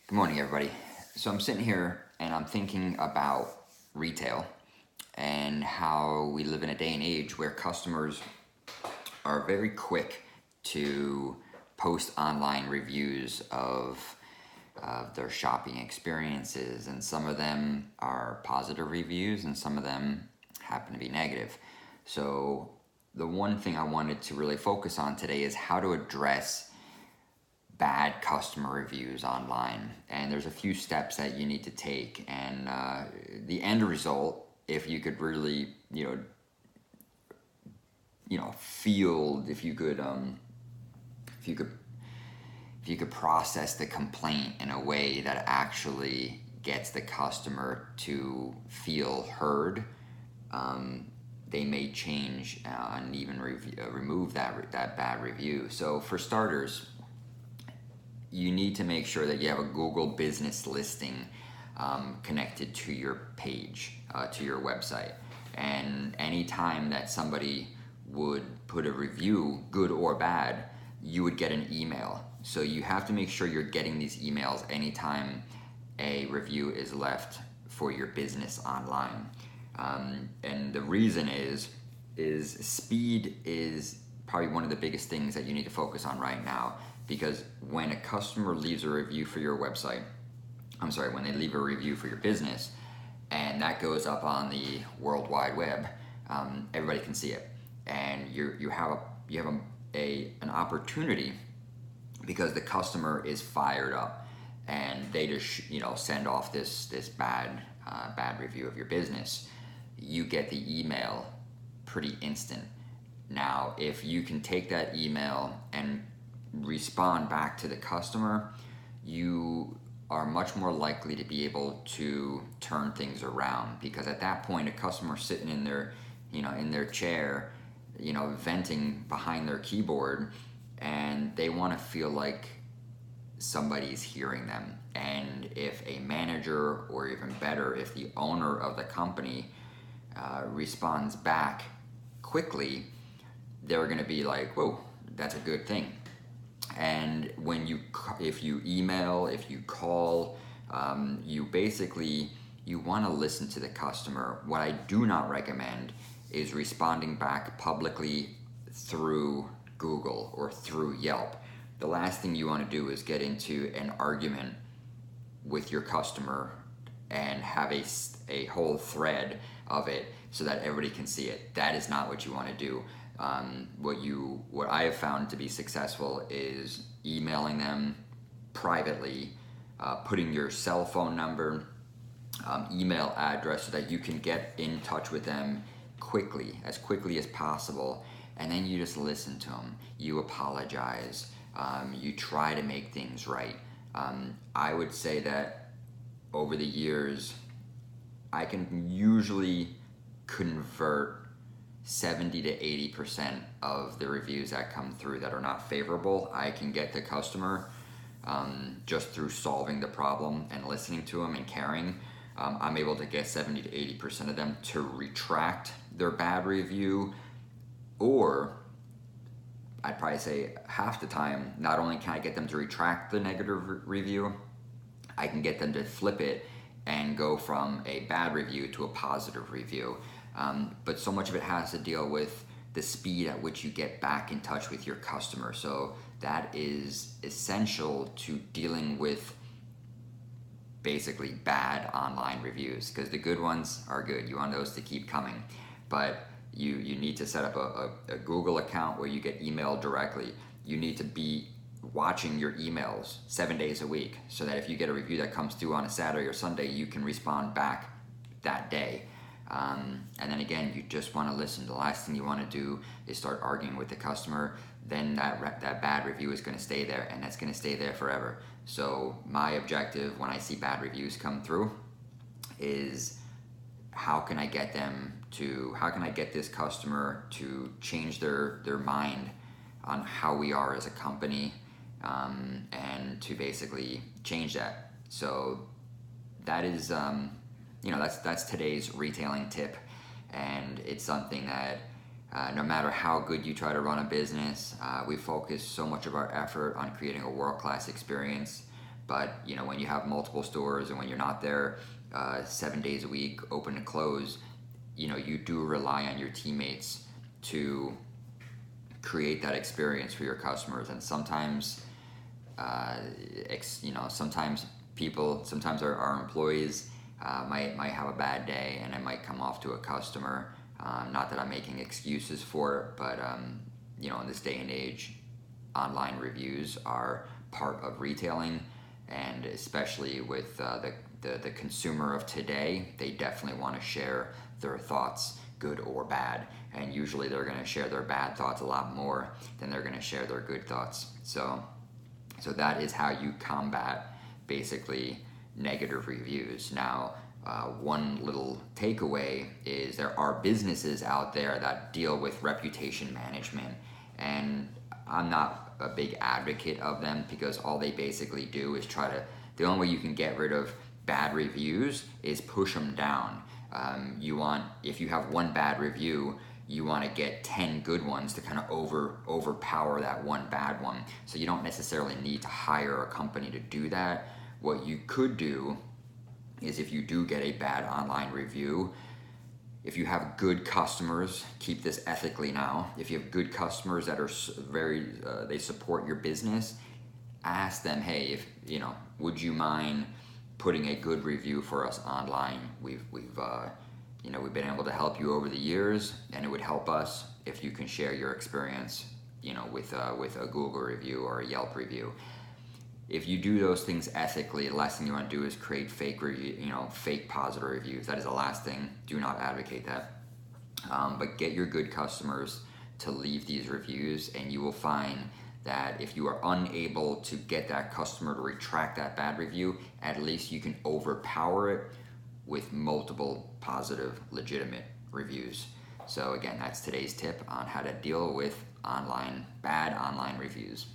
Good morning, everybody. So I'm sitting here and I'm thinking about retail and how we live in a day and age where customers are very quick to post online reviews of their shopping experiences, and some of them are positive reviews and some of them happen to be negative. So the one thing I wanted to really focus on today is how to address bad customer reviews online, and there's a few steps that you need to take, and the end result, if you could really feel, if you could process the complaint in a way that actually gets the customer to feel heard, they may change and even remove that bad review. So for starters, you need to make sure that you have a Google business listing connected to your page, to your website. And anytime that somebody would put a review, good or bad, you would get an email. So you have to make sure you're getting these emails anytime a review is left for your business online. And the reason is speed is probably one of the biggest things that you need to focus on right now, because when a customer leaves a review for your website, when they leave a review for your business, and that goes up on the World Wide Web, everybody can see it, and you have an opportunity, because the customer is fired up and they just send off this bad review of your business. You get the email pretty instant. Now, if you can take that email and respond back to the customer, you are much more likely to be able to turn things around, because at that point a customer sitting in their chair, venting behind their keyboard, and they want to feel like somebody's hearing them. And if a manager, or even better, if the owner of the company responds back quickly, they're going to be like, whoa, that's a good thing. And if you email, if you call, you want to listen to the customer. What I do not recommend is responding back publicly through Google or through Yelp. The last thing you want to do is get into an argument with your customer and have a whole thread of it so that everybody can see it. That is not what you want to do. What I have found to be successful is emailing them privately, putting your cell phone number, email address, so that you can get in touch with them as quickly as possible, and then you just listen to them. You apologize. You try to make things right. I would say that over the years, I can usually convert 70 to 80% of the reviews that come through that are not favorable. I can get the customer, just through solving the problem and listening to them and caring. I'm able to get 70 to 80% of them to retract their bad review, or I'd probably say half the time, not only can I get them to retract the negative review, I can get them to flip it and go from a bad review to a positive review. But so much of it has to deal with the speed at which you get back in touch with your customer. So that is essential to dealing with basically bad online reviews, because the good ones are good. You want those to keep coming. But you need to set up a Google account where you get emailed directly. You need to be watching your emails 7 days a week, so that if you get a review that comes through on a Saturday or Sunday, you can respond back that day. And then again, you just want to listen. The last thing you want to do is start arguing with the customer. Then that bad review is going to stay there, and that's going to stay there forever. So my objective when I see bad reviews come through is, how can I get this customer to change their mind on how we are as a company, and to basically change that. So that is, that's today's retailing tip, and it's something that no matter how good you try to run a business, we focus so much of our effort on creating a world-class experience, But when you have multiple stores and when you're not there 7 days a week, open to close, you do rely on your teammates to create that experience for your customers. And sometimes, sometimes our employees might have a bad day, and it might come off to a customer. Not that I'm making excuses for it, but in this day and age, online reviews are part of retailing, and especially with the consumer of today, they definitely want to share their thoughts, good or bad, and usually they're going to share their bad thoughts a lot more than they're going to share their good thoughts. So that is how you combat basically negative reviews. Now, one little takeaway is there are businesses out there that deal with reputation management, and I'm not a big advocate of them, because all they basically do is the only way you can get rid of bad reviews is push them down. If you have one bad review, you want to get 10 good ones to kind of overpower that one bad one. So you don't necessarily need to hire a company to do that. What you could do is, if you do get a bad online review, if you have good customers, keep this ethically now, if you have good customers that are they support your business, ask them, hey, would you mind putting a good review for us online? We've been able to help you over the years, and it would help us if you can share your experience, with a Google review or a Yelp review. If you do those things ethically, the last thing you want to do is create fake positive reviews. That is the last thing. Do not advocate that. But get your good customers to leave these reviews, and you will find that if you are unable to get that customer to retract that bad review, at least you can overpower it with multiple positive, legitimate reviews. So again, that's today's tip on how to deal with bad online reviews.